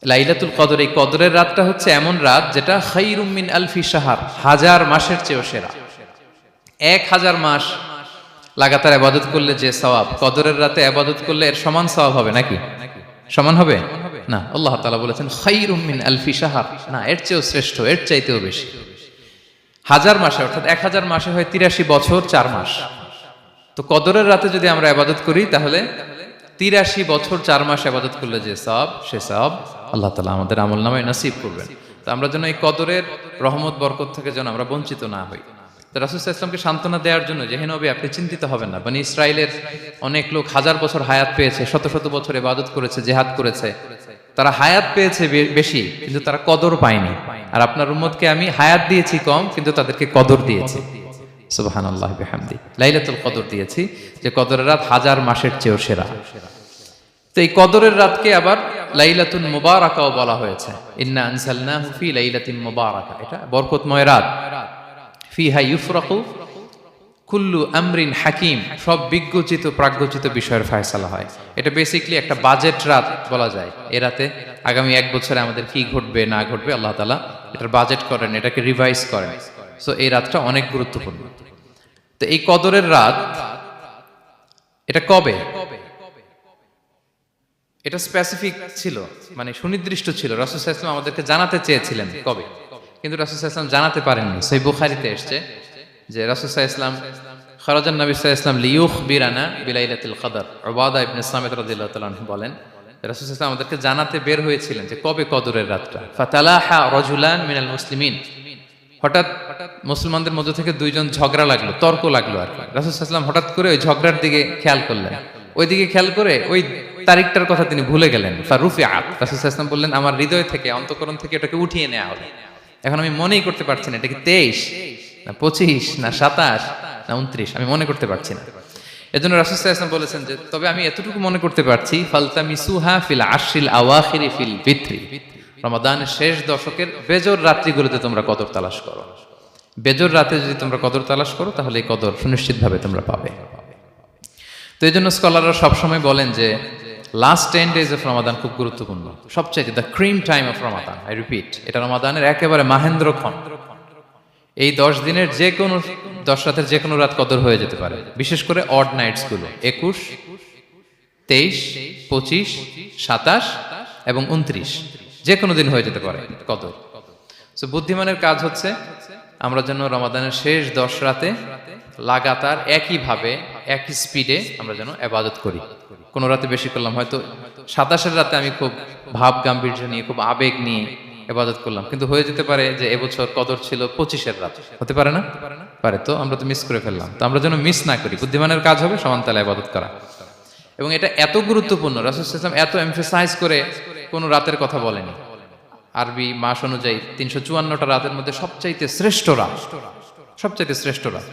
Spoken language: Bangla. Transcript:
লাইলাতুল কদর, এই কদরের রাতটা হচ্ছে এমন রাত যেটা খায়রুম মিন আলফি শাহর, 1000 মাসের চেয়েও সেরা। 1000 মাস লাগাতার ইবাদত করলে যে সওয়াব, কদরের রাতে ইবাদত করলে এর সমান সওয়াব হবে নাকি? সমান হবে না। আল্লাহ তাআলা বলেছেন খায়রুম মিন আলফি শাহর, না, এর চেয়েও শ্রেষ্ঠ, এর চাইতেও বেশি। 1000 মাসে, অর্থাৎ 1000 মাসে হয় 83 বছর 4 মাস। তো কদরের রাতে যদি আমরা ইবাদত করি তাহলে 83 বছর 4 মাস ইবাদত করলে যে সওয়াব, সে সওয়াব আল্লাহ তাআলা আমাদের আমলনামায় নসিব করবেন। তো আমরা যেন এই কদরের রহমত বরকত থেকে যেন আমরা বঞ্চিত না হই। তো রাসূল সাল্লাল্লাহু আলাইহি ওয়াসাল্লামকে সান্ত্বনা দেওয়ার জন্য, যে হে নবী আপনি চিন্তিত হবেন না, বনি ইসরাইলের অনেক লোক 1000 বছর হায়াত পেয়েছে, শত শত বছর ইবাদত করেছে, জিহাদ করেছে, তারা হায়াত পেয়েছে বেশি কিন্তু তারা কদর পায়নি। আর আপনার উম্মতকে আমি হায়াত দিয়েছি কম কিন্তু তাদেরকে কদর দিয়েছি। সুবহানাল্লাহি বিহামদি, লাইলাতুল কদর দিয়েছি, যে কদরের রাত 1000 মাসের চেয়েও সেরা। তো এই কদরের রাতকে আবার লাইলাতুল মুবারাকাও বলা হয়েছে। ইন্না আনজালনাহু ফি লাইলাতিন মুবারাকা, এটা বরকতময় রাত। ফিহা ইউফরাকু কুল্লু আমরিন হাকিম, সব বিজ্ঞচিত প্রাজ্ঞচিত বিষয়ের ফয়সালা হয়। এটা বেসিক্যালি একটা বাজেট রাত বলা যায়। এ রাতে আগামী 1 বছরে আমাদের কি ঘটবে না ঘটবে আল্লাহ তাআলা এটার বাজেট করেন, এটাকে রিভাইজ করেন। সো এই রাতটা অনেক গুরুত্বপূর্ণ। তো এই কদরের রাত, এটা কবে? এটা স্পেসিফিক ছিল, মানে সুনির্দিষ্ট ছিল। রাসূল সাল্লাল্লাহু আলাইহি ওয়াসাল্লাম আমাদেরকে জানাতে চেয়েছিলেন কবে, কিন্তু রাসূল সাল্লাল্লাহু আলাইহি ওয়াসাল্লাম জানাতে পারেননি। সহিহ বুখারীতে এসেছে যে রাসূল সাল্লাল্লাহু আলাইহি ওয়াসাল্লাম খারাজান নবী সাল্লাল্লাহু আলাইহি ওয়াসাল্লাম লিয়ুখবিরানা বিলাইলাতিল কদর। উবাদা ইবনে সামিত রাদিয়াল্লাহু তাআলা আনহু বলেন, রাসূল সাল্লাল্লাহু আলাইহি ওয়াসাল্লাম আমাদেরকে জানাতে বের হয়েছিলেন যে কবে কদরের রাতটা। ফাতালাহা রাজুলান মিনাল মুসলিমিন, হঠাৎ মুসলমানদের মধ্য থেকে দুইজন ঝগড়া লাগলো, তর্ক লাগলো আর কি। রাসূল সাল্লাল্লাহু আলাইহি ওয়াসাল্লাম হঠাৎ করে ওই ঝগড়ার দিকে খেয়াল করলেন, ওইদিকে খেয়াল করে ওই তারিখটার কথা তিনি ভুলে গেলেন। ফারুফিআত, রাসূল সাল্লাল্লাহু আলাইহি ওয়াসাল্লাম বললেন আমার হৃদয় থেকে, অন্তঃকরণ থেকে এটাকে উঠিয়ে নেওয়া হলো। এখন আমি মনেই করতে পারছি না এটা কি 23 না 25 না 27 না 29, আমি মনে করতে পারছি না। এজন্য রাসূল সাল্লাল্লাহু আলাইহি ওয়াসাল্লাম বলেছেন যে তবে আমি এতটুকু মনে করতে পারছি, ফালতামিসুহা ফিল আশরিল আওয়াখিরি ফিল বিত্রি, রমাদানের শেষ দশকের বেজোর রাত্রিগুলোতে তোমরা কদর তালাশ করো। বেজোর রাতে যদি তোমরা কদর তালাশ করো তাহলে এই কদর সুনিশ্চিতভাবে তোমরা পাবে। তো এই জন্য স্কলাররা সবসময় বলেন যে লাস্ট 10 days অফ রমাদান খুব গুরুত্বপূর্ণ, সবচেয়ে the cream time of Ramadan. I repeat, এটা রমাদানের একেবারে মাহেন্দ্রক্ষণ। এই 10 দিনের যে কোনো 10 রাতের যে কোনো রাত কদর হয়ে যেতে পারে, বিশেষ করে অড নাইটস গুলো 21, 23, 25, 27 এবং 29, যে কোনো দিন হয়ে যেতে পারে কদর। সো বুদ্ধিমানের কাজ হচ্ছে আমরা যেন রমাদানের শেষ 10 রাতে লাগাতার একইভাবে একই স্পিডে আমরা যেন ইবাদত করি। কোন রাতে বেশি করলাম, হয়তো 27-এর রাতে আমি খুব ভাব গাম্ভীর্য নিয়ে, খুব আবেগ নিয়ে ইবাদত করলাম, কিন্তু হয়ে যেতে পারে যে এবছর কদর ছিল 25-এর রাত, হতে পারে না? পারে। তো আমরা তো মিস করে ফেললাম। তো আমরা যেন মিস না করি। বুদ্ধিমানের কাজ হবে সমান তালে ইবাদত করা। এবং এটা এত গুরুত্বপূর্ণ, রাসূল সাল্লাল্লাহু আলাইহি ওয়াসাল্লাম এত এমফাসাইজ করে কোন রাতের কথা বলেনি। আরবি মাস অনুযায়ী 354টা রাতের মধ্যে সবচাইতে শ্রেষ্ঠ রাত, সবচাইতে শ্রেষ্ঠ রাত